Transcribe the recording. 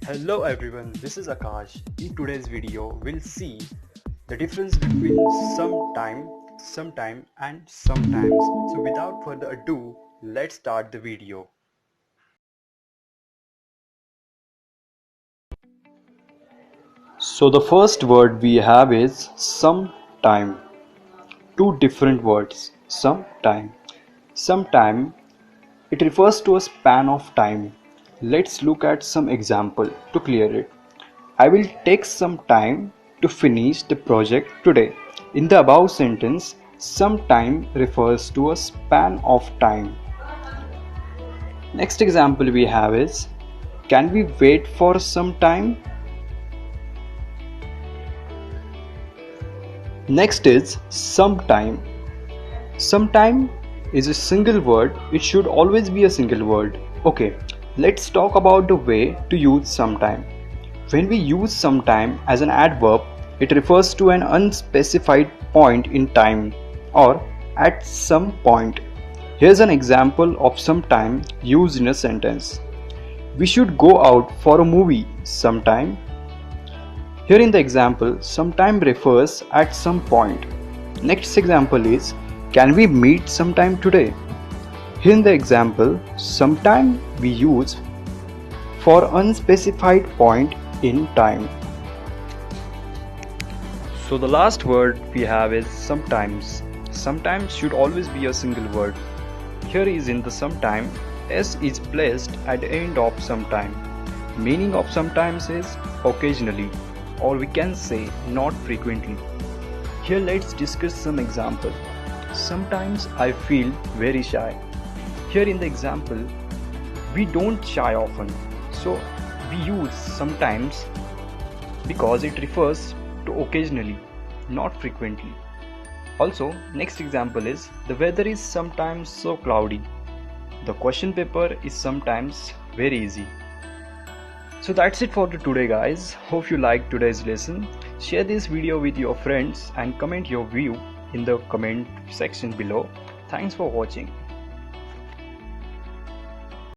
Hello everyone, this is Akash. In today's video, we'll see the difference between sometime and sometimes. So without further ado, let's start the video. So the first word we have is sometime. Two different words. Sometime. Sometime, it refers to a span of time. Let's look at some example to clear it. I will take some time to finish the project today. In the above sentence, some time refers to a span of time. Next example we have is, can we wait for some time? Next is sometime. Sometime is a single word. It should always be a single word. Okay, let's talk about the way to use sometime. When we use sometime as an adverb, it refers to an unspecified point in time or at some point. Here's an example of sometime used in a sentence. We should go out for a movie sometime. Here in the example, sometime refers at some point. Next example is, can we meet sometime today? Here in the example, sometime we use for unspecified point in time. So the last word we have is sometimes. Sometimes should always be a single word. Here is in the sometime, s is placed at the end of sometime. Meaning of sometimes is occasionally, or we can say not frequently. Here let's discuss some example. Sometimes I feel very shy. Here in the example, we don't shy often, so we use sometimes because it refers to occasionally, not frequently. Also, next example is, the weather is sometimes so cloudy. The question paper is sometimes very easy. So that's it for today guys. Hope you liked today's lesson. Share this video with your friends and comment your view in the comment section below. Thanks for watching.